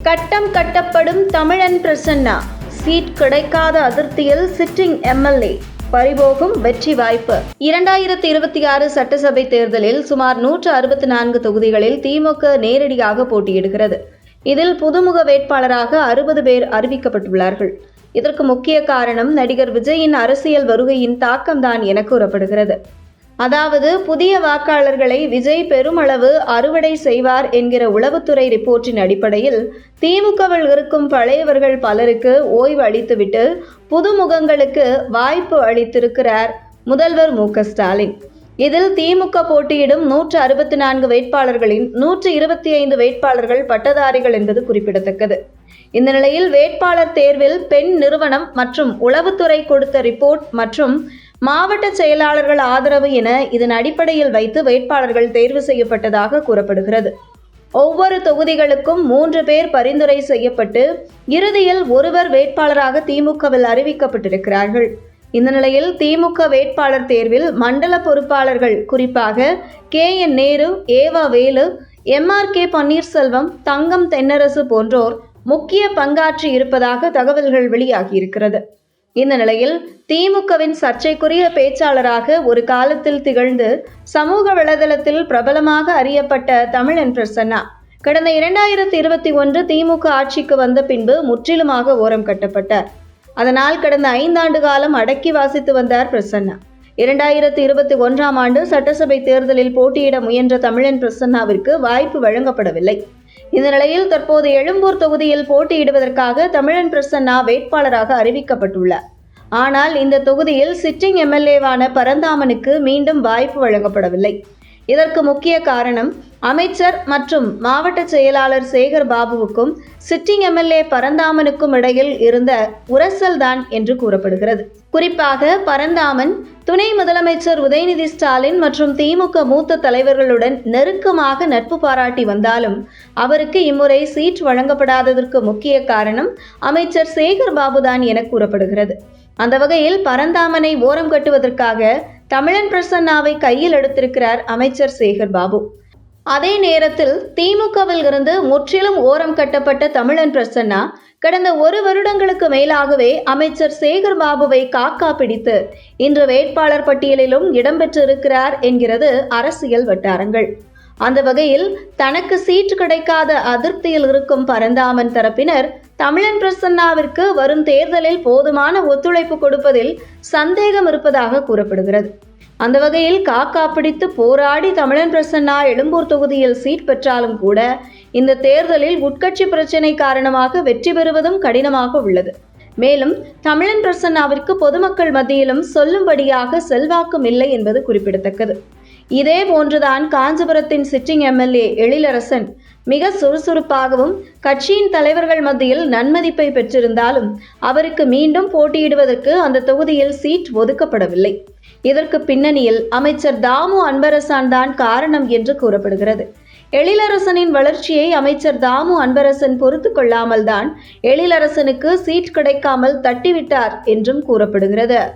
கட்டம் கட்டப்படும் தமிழன் பிரசன்னா. சீட் கிடைக்காத அதிருப்தியில் சிட்டிங் எம்எல்ஏ பறிபோகும் வெற்றி வாய்ப்பு. 2026 சட்டசபை தேர்தலில் சுமார் 164 தொகுதிகளில் திமுக நேரடியாக போட்டியிடுகிறது. இதில் புதுமுக வேட்பாளராக 60 பேர் அறிவிக்கப்பட்டுள்ளார்கள். இதற்கு முக்கிய காரணம் நடிகர் விஜயின் அரசியல் வருகையின் தாக்கம்தான் என கூறப்படுகிறது. அதாவது புதிய வாக்காளர்களை விஜய் பெருமளவு அறுவடை செய்வார் என்கிற உளவுத்துறை ரிப்போர்ட்டின் அடிப்படையில் திமுகவில் இருக்கும் பழையவர்கள் பலருக்கு ஓய்வு அளித்துவிட்டு புதுமுகங்களுக்கு வாய்ப்பு அளித்திருக்கிறார் முதல்வர் மு.க.ஸ்டாலின். இதில் திமுக போட்டியிடும் 164 வேட்பாளர்களின் 125 வேட்பாளர்கள் பட்டதாரிகள் என்பது குறிப்பிடத்தக்கது. இந்த நிலையில் வேட்பாளர் தேர்வில் பெண் நிறுவனம் மற்றும் உளவுத்துறை கொடுத்த ரிப்போர்ட் மற்றும் மாவட்ட செயலாளர்கள் ஆதரவு என இதன் அடிப்படையில் வைத்து வேட்பாளர்கள் தேர்வு செய்யப்பட்டதாக கூறப்படுகிறது. ஒவ்வொரு தொகுதிகளுக்கும் 3 பேர் பரிந்துரை செய்யப்பட்டு இறுதியில் ஒருவர் வேட்பாளராக திமுகவில் அறிவிக்கப்பட்டிருக்கிறார்கள். இந்த நிலையில் திமுக வேட்பாளர் தேர்வில் மண்டல பொறுப்பாளர்கள் குறிப்பாக கே.என். நேரு, ஏவா வேலு, எம்.ஆர்.கே. பன்னீர்செல்வம், தங்கம் தென்னரசு போன்றோர் முக்கிய பங்காற்றி இருப்பதாக தகவல்கள் வெளியாகியிருக்கிறது. இந்த நிலையில் திமுகவின் சர்ச்சைக்குரிய பேச்சாளராக ஒரு காலத்தில் திகழ்ந்து சமூக வலைதளத்தில் பிரபலமாக அறியப்பட்ட தமிழன் பிரசன்னா கடந்த 2021 திமுக ஆட்சிக்கு வந்த பின்பு முற்றிலுமாக ஓரம் கட்டப்பட்டார். அதனால் கடந்த 5 ஆண்டு காலம் அடக்கி வாசித்து வந்தார் பிரசன்னா. 2021 ஆண்டு சட்டசபை தேர்தலில் போட்டியிட முயன்ற தமிழன் பிரசன்னாவிற்கு வாய்ப்பு வழங்கப்படவில்லை. இந்த நிலையில் தற்போது எழும்பூர் தொகுதியில் போட்டியிடுவதற்காக தமிழன் பிரசன்னா வேட்பாளராக அறிவிக்கப்பட்டுள்ளார். ஆனால் இந்த தொகுதியில் சிட்டிங் எம்எல்ஏவான பரந்தாமனுக்கு மீண்டும் வாய்ப்பு வழங்கப்படவில்லை. இதற்கு முக்கிய காரணம் அமைச்சர் மற்றும் மாவட்ட செயலாளர் சேகர் பாபுவுக்கும் சிட்டிங் எம்எல்ஏ பரந்தாமனுக்கும் இடையில் இருந்த உரசல் தான் என்று கூறப்படுகிறது. குறிப்பாக பரந்தாமன் துணை முதலமைச்சர் உதயநிதி ஸ்டாலின் மற்றும் திமுக மூத்த தலைவர்களுடன் நெருக்கமாக நட்பு பாராட்டி வந்தாலும் அவருக்கு இம்முறை சீட் வழங்கப்படாததற்கு முக்கிய காரணம் அமைச்சர் சேகர் பாபுதான் என கூறப்படுகிறது. அந்த வகையில் பரந்தாமனை ஓரம் கட்டுவதற்காக தமிழன் பிரசன்னாவை கையில் எடுத்திருக்கிறார் அமைச்சர் சேகர் பாபு. அதே நேரத்தில் திமுகவில் இருந்து முற்றிலும் ஓரம் கட்டப்பட்ட தமிழன் பிரசன்னா கடந்த 1 வருடங்களுக்கு மேலாகவே அமைச்சர் சேகர் பாபுவை காக்கா பிடித்து இன்று வேட்பாளர் பட்டியலிலும் இடம்பெற்றிருக்கிறார் என்கிறது அரசியல் வட்டாரங்கள். அந்த வகையில் தனக்கு சீட் கிடைக்காத அதிருப்தியில் இருக்கும் பரந்தாமன் தரப்பினர் தமிழன் பிரசன்னாவிற்கு வரும் தேர்தலில் போதுமான ஒத்துழைப்பு கொடுப்பதில் சந்தேகம் இருப்பதாக கூறப்படுகிறது. அந்த வகையில் காக்கா பிடித்து போராடி தமிழன் பிரசன்னா எழும்பூர் தொகுதியில் சீட் பெற்றாலும் கூட இந்த தேர்தலில் உட்கட்சி பிரச்சினை காரணமாக வெற்றி பெறுவதும் கடினமாக உள்ளது. மேலும் தமிழன் பிரசன்னாவிற்கு பொதுமக்கள் மத்தியிலும் சொல்லும்படியாக செல்வாக்கும் இல்லை என்பது குறிப்பிடத்தக்கது. இதே போன்றுதான் காஞ்சிபுரத்தின் சிட்டிங் எம்எல்ஏ எழிலரசன் மிக சுறுசுறுப்பாகவும் கட்சியின் தலைவர்கள் மத்தியில் நன்மதிப்பை பெற்றிருந்தாலும் அவருக்கு மீண்டும் போட்டியிடுவதற்கு அந்த தொகுதியில் சீட் ஒதுக்கப்படவில்லை. இதற்கு பின்னணியில் அமைச்சர் தாமு அன்பரசன் தான் காரணம் என்று கூறப்படுகிறது. எழிலரசனின் வளர்ச்சியை அமைச்சர் தாமு அன்பரசன் பொறுத்து கொள்ளாமல் தான் எழிலரசனுக்கு சீட் கிடைக்காமல் தட்டிவிட்டார் என்றும் கூறப்படுகிறது.